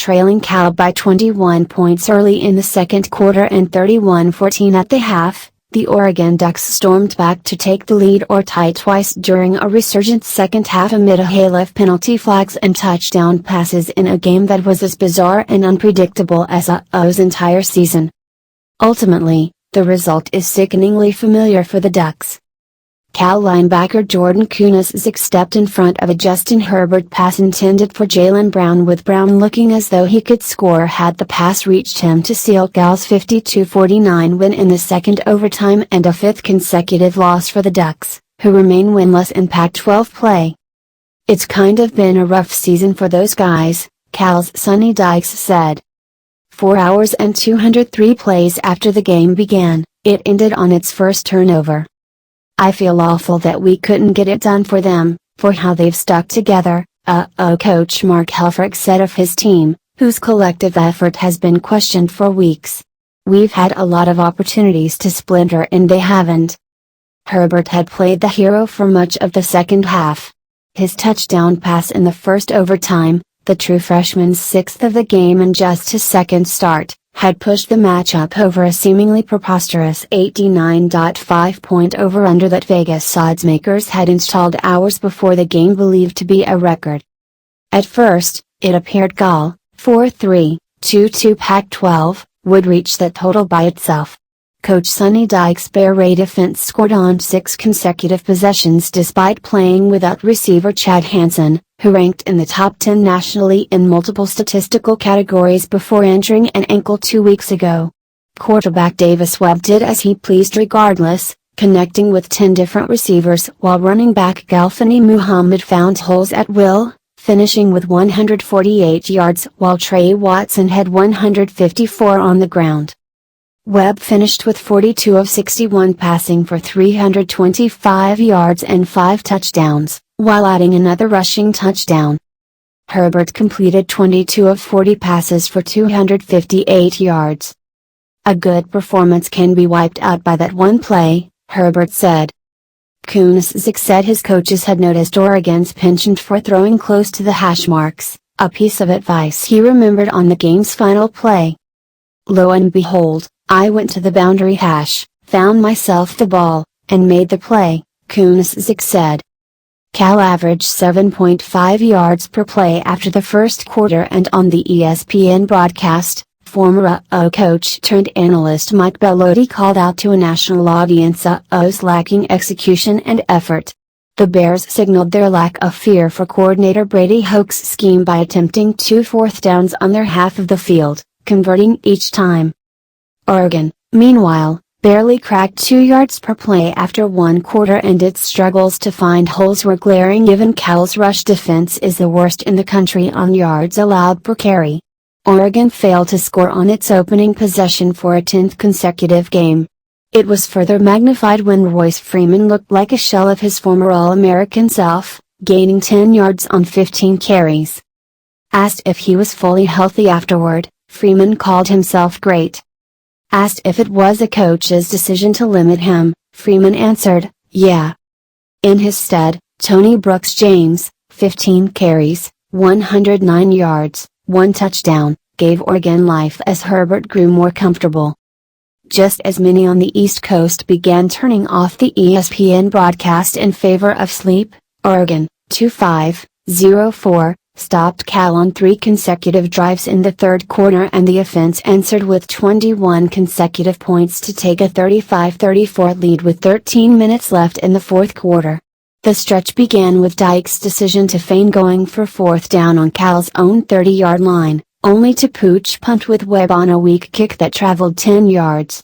trailing Cal by 21 points early in the second quarter and 31-14 at the half, the Oregon Ducks stormed back to take the lead or tie twice during a resurgent second half amid a hail of penalty flags and touchdown passes in a game that was as bizarre and unpredictable as UO's entire season. Ultimately, the result is sickeningly familiar for the Ducks. Cal linebacker Jordan Kunaszyk stepped in front of a Justin Herbert pass intended for Jalen Brown, with Brown looking as though he could score had the pass reached him, to seal Cal's 52-49 win in the second overtime and a fifth consecutive loss for the Ducks, who remain winless in Pac-12 play. "It's kind of been a rough season for those guys," Cal's Sonny Dykes said. 4 hours and 203 plays after the game began, it ended on its first turnover. "I feel awful that we couldn't get it done for them, for how they've stuck together," coach Mark Helfrich said of his team, whose collective effort has been questioned for weeks. "We've had a lot of opportunities to splinter and they haven't." Herbert had played the hero for much of the second half. His touchdown pass in the first overtime, the true freshman's sixth of the game in just his second start, had pushed the matchup over a seemingly preposterous 89.5-point over-under that Vegas oddsmakers had installed hours before the game, believed to be a record. At first, it appeared Cal, 4-3-2-2 Pac-12, would reach that total by itself. Coach Sonny Dykes' Bear Raid defense scored on 6 consecutive possessions despite playing without receiver Chad Hansen, who ranked in the top 10 nationally in multiple statistical categories before injuring an ankle 2 weeks ago. Quarterback Davis Webb did as he pleased regardless, connecting with 10 different receivers, while running back Galfani Muhammad found holes at will, finishing with 148 yards while Trey Watson had 154 on the ground. Webb finished with 42 of 61 passing for 325 yards and 5 touchdowns, while adding another rushing touchdown. Herbert completed 22 of 40 passes for 258 yards. "A good performance can be wiped out by that one play," Herbert said. Kunaszyk said his coaches had noticed Oregon's penchant for throwing close to the hash marks, a piece of advice he remembered on the game's final play. "Lo and behold, I went to the boundary hash, found myself the ball, and made the play," Kunaszyk said. Cal averaged 7.5 yards per play after the first quarter, and on the ESPN broadcast, former UO coach turned analyst Mike Bellotti called out to a national audience UO's lacking execution and effort. The Bears signaled their lack of fear for coordinator Brady Hoke's scheme by attempting 2 fourth downs on their half of the field, converting each time. Oregon, meanwhile, barely cracked 2 yards per play after one quarter, and its struggles to find holes were glaring given Cal's rush defense is the worst in the country on yards allowed per carry. Oregon failed to score on its opening possession for a 10th consecutive game. It was further magnified when Royce Freeman looked like a shell of his former All-American self, gaining 10 yards on 15 carries. Asked if he was fully healthy afterward, Freeman called himself great. Asked if it was a coach's decision to limit him, Freeman answered, "Yeah." In his stead, Tony Brooks-James, 15 carries, 109 yards, 1 touchdown, gave Oregon life as Herbert grew more comfortable. Just as many on the East Coast began turning off the ESPN broadcast in favor of sleep, Oregon, 25-04, stopped Cal on 3 consecutive drives in the third quarter, and the offense answered with 21 consecutive points to take a 35-34 lead with 13 minutes left in the fourth quarter. The stretch began with Dykes' decision to feign going for 4th down on Cal's own 30-yard line, only to pooch punt with Webb on a weak kick that traveled 10 yards.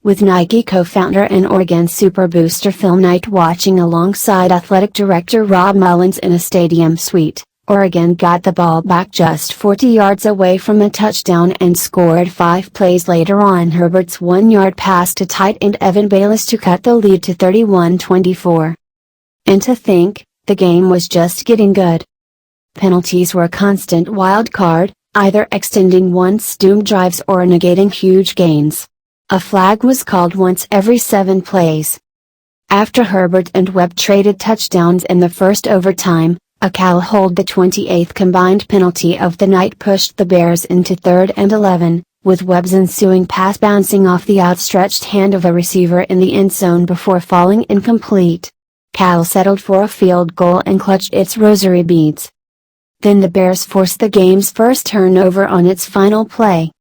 With Nike co-founder and Oregon Super Booster Phil Knight watching alongside athletic director Rob Mullins in a stadium suite, Oregon got the ball back just 40 yards away from a touchdown and scored 5 plays later on Herbert's 1-yard pass to tight end Evan Bayless to cut the lead to 31-24. And to think, the game was just getting good. Penalties were a constant wild card, either extending once doomed drives or negating huge gains. A flag was called once every 7 plays. After Herbert and Webb traded touchdowns in the first overtime, A Cal hold, the 28th combined penalty of the night, pushed the Bears into 3rd and 11, with Webb's ensuing pass bouncing off the outstretched hand of a receiver in the end zone before falling incomplete. Cal settled for a field goal and clutched its rosary beads. Then the Bears forced the game's first turnover on its final play.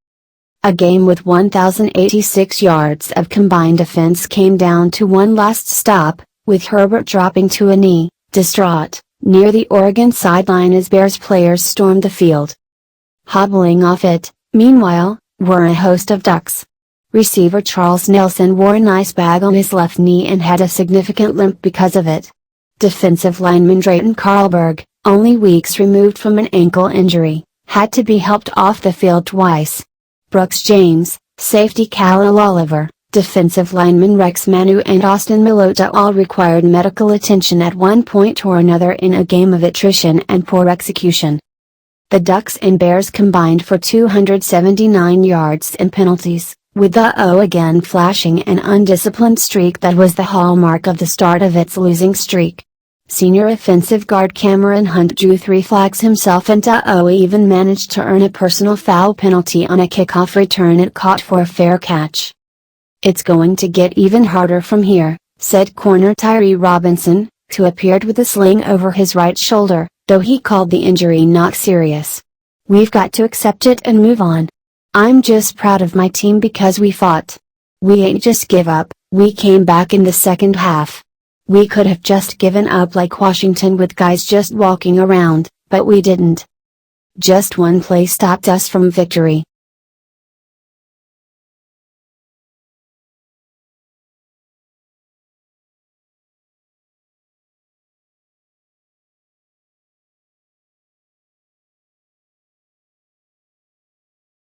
A game with 1,086 yards of combined offense came down to one last stop, with Herbert dropping to a knee, distraught, near the Oregon sideline as Bears players stormed the field. Hobbling off it, meanwhile, were a host of Ducks. Receiver Charles Nelson wore an ice bag on his left knee and had a significant limp because of it. Defensive lineman Drayton Carlberg, only weeks removed from an ankle injury, had to be helped off the field twice. Brooks James, safety Khalil Oliver, defensive lineman Rex Manu and Austin Milota all required medical attention at one point or another in a game of attrition and poor execution. The Ducks and Bears combined for 279 yards and penalties, with the again flashing an undisciplined streak that was the hallmark of the start of its losing streak. Senior offensive guard Cameron Hunt drew 3 flags himself, and even managed to earn a personal foul penalty on a kickoff return it caught for a fair catch. "It's going to get even harder from here," said corner Tyree Robinson, who appeared with a sling over his right shoulder, though he called the injury not serious. "We've got to accept it and move on. I'm just proud of my team because we fought. We ain't just give up, we came back in the second half. We could have just given up like Washington with guys just walking around, but we didn't. Just one play stopped us from victory."